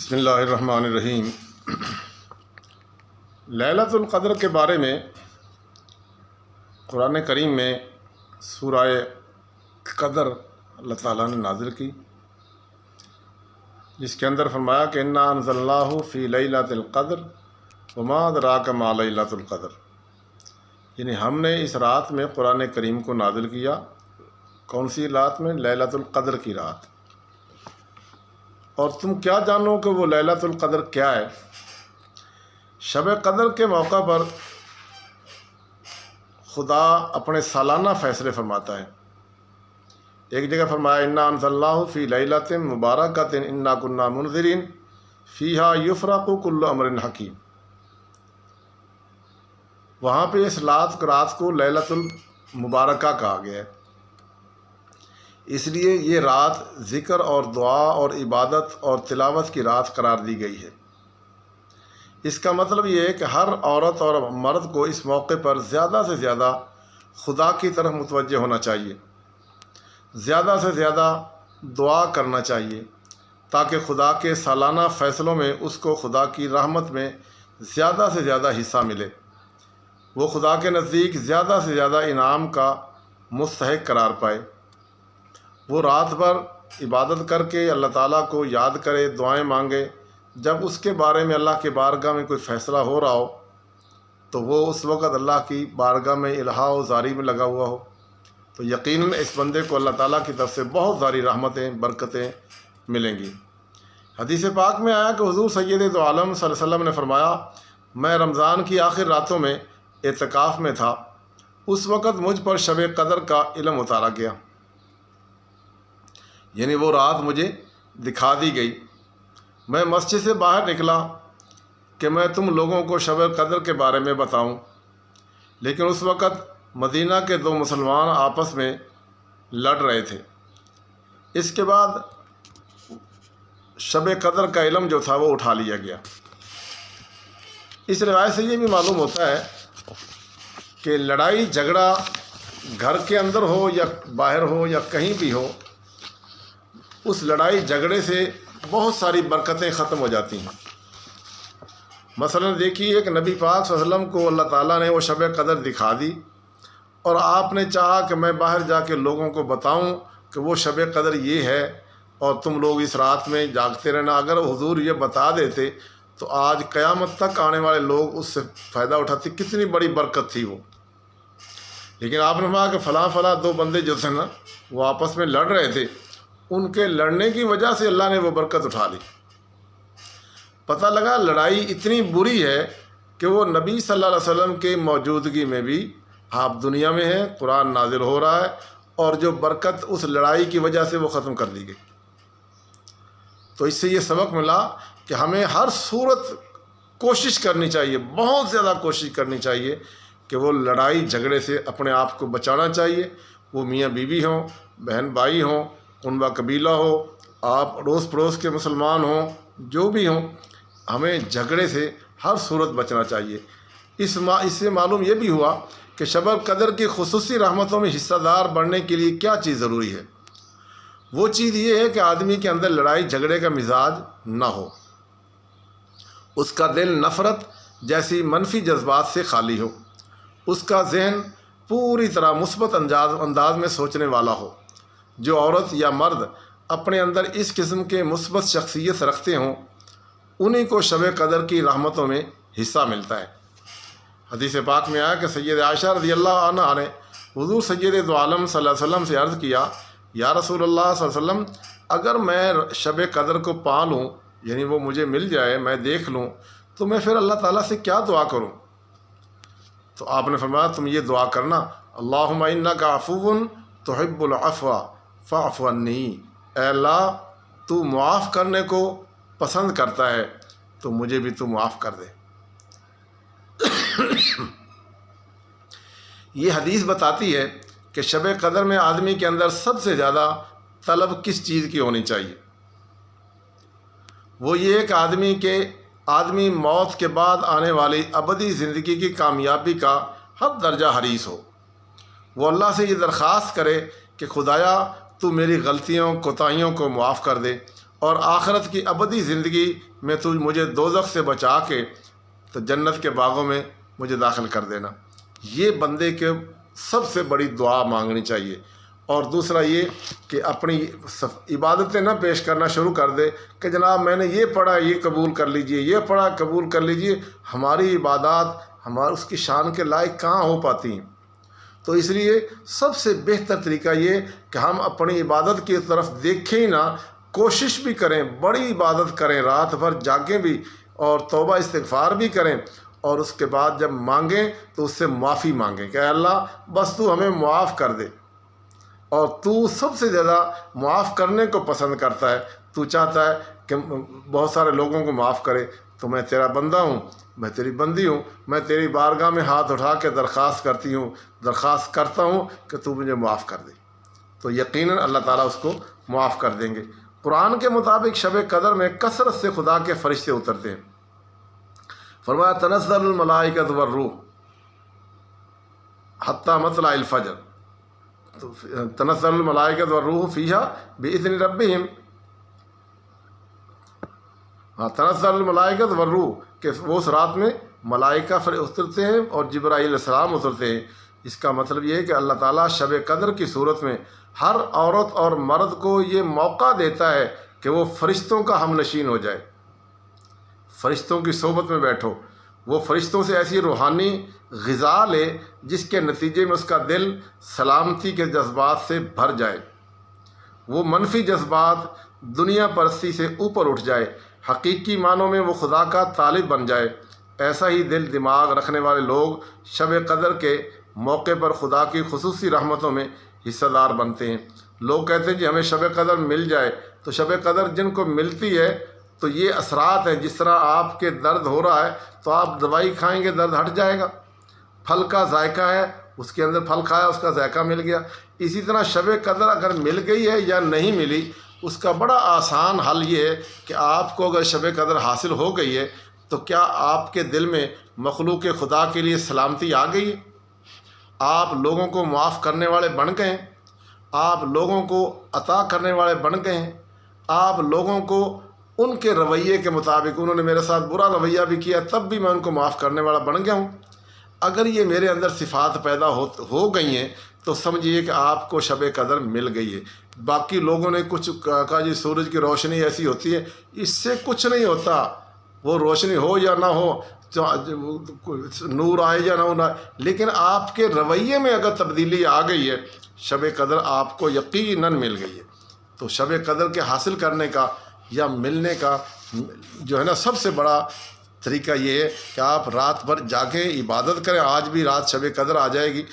بسم اللہ الرحمن الرحیم۔ لیلۃ القدر کے بارے میں قرآن کریم میں سورہ قدر اللہ تعالیٰ نے نازل کی، جس کے اندر فرمایا کہ انا انزلناہ فی لیلۃ القدر وما ادراک ما لیلۃ القدر، یعنی ہم نے اس رات میں قرآن کریم کو نازل کیا۔ کون سی رات میں؟ لیلۃ القدر کی رات۔ اور تم کیا جانو کہ وہ لیلۃ القدر کیا ہے؟ شب قدر کے موقع پر خدا اپنے سالانہ فیصلے فرماتا ہے۔ ایک جگہ فرمایا انا انزلناہ فی لیلۃ مبارکۃ انا کنا منذرین فیہا یفرق کل امر حکیم۔ وہاں پہ اس رات کو لیلۃ المبارکہ کہا گیا ہے، اس لیے یہ رات ذکر اور دعا اور عبادت اور تلاوت کی رات قرار دی گئی ہے۔ اس کا مطلب یہ ہے کہ ہر عورت اور مرد کو اس موقع پر زیادہ سے زیادہ خدا کی طرف متوجہ ہونا چاہیے، زیادہ سے زیادہ دعا کرنا چاہیے، تاکہ خدا کے سالانہ فیصلوں میں اس کو خدا کی رحمت میں زیادہ سے زیادہ حصہ ملے، وہ خدا کے نزدیک زیادہ سے زیادہ انعام کا مستحق قرار پائے۔ وہ رات بھر عبادت کر کے اللہ تعالیٰ کو یاد کرے، دعائیں مانگے۔ جب اس کے بارے میں اللہ کے بارگاہ میں کوئی فیصلہ ہو رہا ہو تو وہ اس وقت اللہ کی بارگاہ میں الہا و زاری میں لگا ہوا ہو، تو یقیناً اس بندے کو اللہ تعالیٰ کی طرف سے بہت ساری رحمتیں، برکتیں ملیں گی۔ حدیث پاک میں آیا کہ حضور سید دو عالم صلی اللہ علیہ وسلم نے فرمایا، میں رمضان کی آخر راتوں میں اعتکاف میں تھا، اس وقت مجھ پر شب قدر کا علم اتارا گیا، یعنی وہ رات مجھے دکھا دی گئی۔ میں مسجد سے باہر نکلا کہ میں تم لوگوں کو شب قدر کے بارے میں بتاؤں، لیکن اس وقت مدینہ کے دو مسلمان آپس میں لڑ رہے تھے۔ اس کے بعد شب قدر کا علم جو تھا وہ اٹھا لیا گیا۔ اس روایت سے یہ بھی معلوم ہوتا ہے کہ لڑائی جھگڑا گھر کے اندر ہو یا باہر ہو یا کہیں بھی ہو، اس لڑائی جھگڑے سے بہت ساری برکتیں ختم ہو جاتی ہیں۔ مثلا دیکھیے کہ نبی پاک صلی اللہ علیہ وسلم کو اللہ تعالیٰ نے وہ شب قدر دکھا دی، اور آپ نے چاہا کہ میں باہر جا کے لوگوں کو بتاؤں کہ وہ شب قدر یہ ہے اور تم لوگ اس رات میں جاگتے رہنا۔ اگر حضور یہ بتا دیتے تو آج قیامت تک آنے والے لوگ اس سے فائدہ اٹھاتے، کتنی بڑی برکت تھی وہ۔ لیکن آپ نے کہا کہ فلاں دو بندے جو تھے نا، وہ آپس میں لڑ رہے تھے، ان کے لڑنے کی وجہ سے اللہ نے وہ برکت اٹھا لی۔ پتہ لگا لڑائی اتنی بری ہے کہ وہ نبی صلی اللہ علیہ وسلم کے موجودگی میں بھی آپ دنیا میں ہیں، قرآن نازل ہو رہا ہے، اور جو برکت اس لڑائی کی وجہ سے وہ ختم کر دی گئی۔ تو اس سے یہ سبق ملا کہ ہمیں ہر صورت کوشش کرنی چاہیے، بہت زیادہ کوشش کرنی چاہیے کہ وہ لڑائی جھگڑے سے اپنے آپ کو بچانا چاہیے۔ وہ میاں بیوی ہوں، بہن بھائی ہوں، کنبہ قبیلہ ہو، آپ اڑوس پڑوس کے مسلمان ہوں، جو بھی ہوں، ہمیں جھگڑے سے ہر صورت بچنا چاہیے۔ اس سے معلوم یہ بھی ہوا کہ شب قدر کی خصوصی رحمتوں میں حصہ دار بننے کے لیے کیا چیز ضروری ہے۔ وہ چیز یہ ہے کہ آدمی کے اندر لڑائی جھگڑے کا مزاج نہ ہو، اس کا دل نفرت جیسی منفی جذبات سے خالی ہو، اس کا ذہن پوری طرح مثبت انداز میں سوچنے والا ہو۔ جو عورت یا مرد اپنے اندر اس قسم کے مثبت شخصیت رکھتے ہوں، انہی کو شب قدر کی رحمتوں میں حصہ ملتا ہے۔ حدیث پاک میں آیا کہ سید عائشہ رضی اللہ عنہا نے حضور سید دو عالم صلی اللہ علیہ وسلم سے عرض کیا، یا رسول اللہ صلی اللہ علیہ وسلم، اگر میں شب قدر کو پا لوں، یعنی وہ مجھے مل جائے، میں دیکھ لوں، تو میں پھر اللہ تعالیٰ سے کیا دعا کروں؟ تو آپ نے فرمایا تم یہ دعا کرنا، اللہم انک عفو تحب العفو فاعف عنی، اے اللہ تو معاف کرنے کو پسند کرتا ہے تو مجھے بھی تو معاف کر دے۔ یہ حدیث بتاتی ہے کہ شب قدر میں آدمی کے اندر سب سے زیادہ طلب کس چیز کی ہونی چاہیے؟ وہ یہ کہ آدمی موت کے بعد آنے والی ابدی زندگی کی کامیابی کا حد درجہ حریص ہو۔ وہ اللہ سے یہ درخواست کرے کہ خدایا تو میری غلطیوں کوتاہیوں کو معاف کر دے، اور آخرت کی ابدی زندگی میں تو مجھے دوزخ سے بچا کے تو جنت کے باغوں میں مجھے داخل کر دینا۔ یہ بندے کے سب سے بڑی دعا مانگنی چاہیے۔ اور دوسرا یہ کہ اپنی عبادتیں نہ پیش کرنا شروع کر دے کہ جناب میں نے یہ پڑھا یہ قبول کر لیجئے، یہ پڑھا قبول کر لیجئے۔ ہماری عبادات ہمارے اس کی شان کے لائق کہاں ہو پاتی ہیں؟ تو اس لیے سب سے بہتر طریقہ یہ کہ ہم اپنی عبادت کی طرف دیکھیں ہی نہ، کوشش بھی کریں، بڑی عبادت کریں، رات بھر جاگیں بھی اور توبہ استغفار بھی کریں، اور اس کے بعد جب مانگیں تو اس سے معافی مانگیں کہ اے اللہ بس تو ہمیں معاف کر دے۔ اور تو سب سے زیادہ معاف کرنے کو پسند کرتا ہے، تو چاہتا ہے کہ بہت سارے لوگوں کو معاف کرے۔ تو میں تیرا بندہ ہوں، میں تیری بندی ہوں، میں تیری بارگاہ میں ہاتھ اٹھا کے درخواست کرتا ہوں کہ تو مجھے معاف کر دے، تو یقیناً اللہ تعالیٰ اس کو معاف کر دیں گے۔ قرآن کے مطابق شب قدر میں کثرت سے خدا کے فرشتے اترتے ہیں۔ فرمایا تنزل الملائکۃ والروح حتی مطلع الفجر، تو تنزل الملائکۃ والروح فیہا بإذن ربہم، تنزل الملائکۃ والروح کہ وہ اس رات میں ملائکہ اترتے ہیں اور جبرائیل علیہ السلام اترتے ہیں۔ اس کا مطلب یہ ہے کہ اللہ تعالیٰ شب قدر کی صورت میں ہر عورت اور مرد کو یہ موقع دیتا ہے کہ وہ فرشتوں کا ہم نشین ہو جائے، فرشتوں کی صحبت میں بیٹھو، وہ فرشتوں سے ایسی روحانی غذا لے جس کے نتیجے میں اس کا دل سلامتی کے جذبات سے بھر جائے، وہ منفی جذبات دنیا پرستی سے اوپر اٹھ جائے، حقیقی معنوں میں وہ خدا کا طالب بن جائے۔ ایسا ہی دل دماغ رکھنے والے لوگ شب قدر کے موقع پر خدا کی خصوصی رحمتوں میں حصہ دار بنتے ہیں۔ لوگ کہتے ہیں جی ہمیں شب قدر مل جائے، تو شب قدر جن کو ملتی ہے تو یہ اثرات ہیں، جس طرح آپ کے درد ہو رہا ہے تو آپ دوائی کھائیں گے درد ہٹ جائے گا، پھل کا ذائقہ ہے، اس کے اندر پھل کھایا اس کا ذائقہ مل گیا۔ اسی طرح شب قدر اگر مل گئی ہے یا نہیں ملی، اس کا بڑا آسان حل یہ ہے کہ آپ کو اگر شب قدر حاصل ہو گئی ہے تو کیا آپ کے دل میں مخلوق خدا کے لیے سلامتی آ گئی ہے؟ آپ لوگوں کو معاف کرنے والے بن گئے ہیں، آپ لوگوں کو عطا کرنے والے بن گئے ہیں، آپ لوگوں کو ان کے رویے کے مطابق، انہوں نے میرے ساتھ برا رویہ بھی کیا تب بھی میں ان کو معاف کرنے والا بن گیا ہوں۔ اگر یہ میرے اندر صفات پیدا ہو گئی ہیں تو سمجھیے کہ آپ کو شب قدر مل گئی ہے۔ باقی لوگوں نے کچھ کہا جی سورج کی روشنی ایسی ہوتی ہے، اس سے کچھ نہیں ہوتا، وہ روشنی ہو یا نہ ہو، نور آئے یا نہ ہونا، لیکن آپ کے رویے میں اگر تبدیلی آ گئی ہے شب قدر آپ کو یقیناً مل گئی ہے۔ تو شب قدر کے حاصل کرنے کا یا ملنے کا جو ہے نا سب سے بڑا طریقہ یہ ہے کہ آپ رات بھر جاگیں، عبادت کریں۔ آج بھی رات شب قدر آ جائے گی،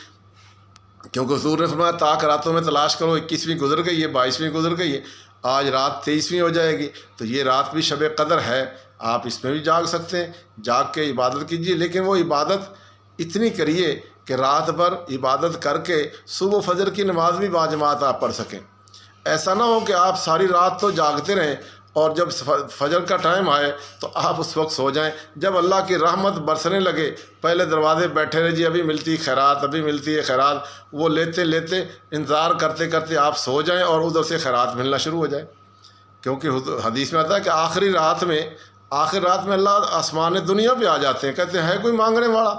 کیونکہ حضور نے فرمایا طاق راتوں میں تلاش کرو، 21ویں گزر گئی ہے، 22ویں گزر گئی ہے، آج رات 23ویں ہو جائے گی، تو یہ رات بھی شب قدر ہے، آپ اس میں بھی جاگ سکتے ہیں، جاگ کے عبادت کیجیے، لیکن وہ عبادت اتنی کریے کہ رات بھر عبادت کر کے صبح فجر کی نماز بھی باجماعت آپ پڑھ سکیں۔ ایسا نہ ہو کہ آپ ساری رات تو جاگتے رہیں اور جب فجر کا ٹائم آئے تو آپ اس وقت سو جائیں۔ جب اللہ کی رحمت برسنے لگے، پہلے دروازے بیٹھے رہے جی ابھی ملتی خیرات، ابھی ملتی ہے خیرات، وہ لیتے لیتے انتظار کرتے کرتے آپ سو جائیں اور ادھر سے خیرات ملنا شروع ہو جائے، کیونکہ حدیث میں آتا ہے کہ آخر رات میں اللہ آسمان دنیا پہ آ جاتے ہیں، کہتے ہیں ہے کوئی مانگنے والا،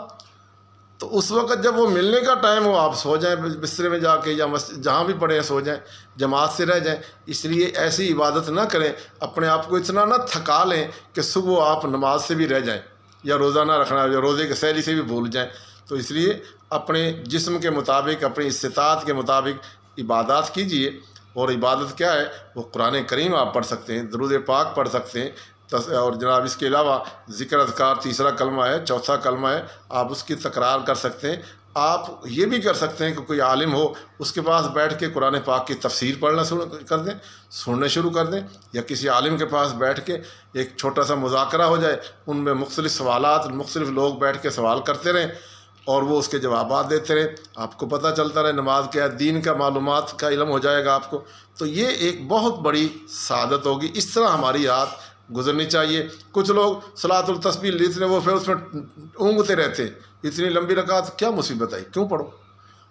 تو اس وقت جب وہ ملنے کا ٹائم ہو آپ سو جائیں بسترے میں جا کے، یا جہاں بھی پڑے ہیں سو جائیں، جماعت سے رہ جائیں۔ اس لیے ایسی عبادت نہ کریں، اپنے آپ کو اتنا نہ تھکا لیں کہ صبح آپ نماز سے بھی رہ جائیں، یا روزہ نہ رکھنا، یا روزے کے سحری سے بھی بھول جائیں۔ تو اس لیے اپنے جسم کے مطابق، اپنی استطاعت کے مطابق عبادات کیجیے۔ اور عبادت کیا ہے؟ وہ قرآن کریم آپ پڑھ سکتے ہیں، درود پاک پڑھ سکتے ہیں، اور جناب اس کے علاوہ ذکر اذکار تیسرا کلمہ ہے، چوتھا کلمہ ہے، آپ اس کی تکرار کر سکتے ہیں۔ آپ یہ بھی کر سکتے ہیں کہ کوئی عالم ہو اس کے پاس بیٹھ کے قرآن پاک کی تفسیر پڑھنا سننے شروع کر دیں، یا کسی عالم کے پاس بیٹھ کے ایک چھوٹا سا مذاکرہ ہو جائے، ان میں مختلف سوالات، مختلف لوگ بیٹھ کے سوال کرتے رہیں اور وہ اس کے جوابات دیتے رہیں، آپ کو پتہ چلتا رہے نماز کیا ہے، دین کا معلومات کا علم ہو جائے گا آپ کو۔ تو یہ ایک بہت بڑی سعادت ہوگی۔ اس طرح ہماری رات گزرنی چاہیے۔ کچھ لوگ صلاۃ التسبیح لیتے ہیں، وہ پھر اس میں اونگتے رہتے ہیں، اتنی لمبی رکعت کیا مصیبت آئی، کیوں پڑھو؟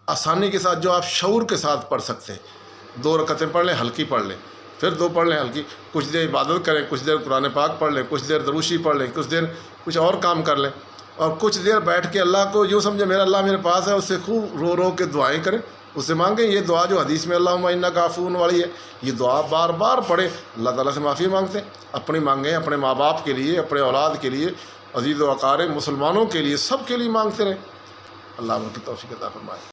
آسانی کے ساتھ جو آپ شعور کے ساتھ پڑھ سکتے ہیں، 2 رکعتیں پڑھ لیں، ہلکی پڑھ لیں، پھر 2 پڑھ لیں ہلکی، کچھ دیر عبادت کریں، کچھ دیر قرآن پاک پڑھ لیں، کچھ دیر دروشی پڑھ لیں، کچھ دیر کچھ اور کام کر لیں، اور کچھ دیر بیٹھ کے اللہ کو یوں سمجھے میرا اللہ میرے پاس ہے، اس سے خوب رو رو کے دعائیں کریں، اس سے مانگیں۔ یہ دعا جو حدیث میں اللہم انک عفو والی ہے، یہ دعا بار بار پڑھیں، اللہ تعالیٰ سے معافی مانگتے ہیں، اپنی مانگیں، اپنے ماں باپ کے لیے، اپنے اولاد کے لیے، عزیز و اقارب مسلمانوں کے لیے، سب کے لیے مانگتے رہیں۔ اللہ ہم کی توفیق عطا فرمائے۔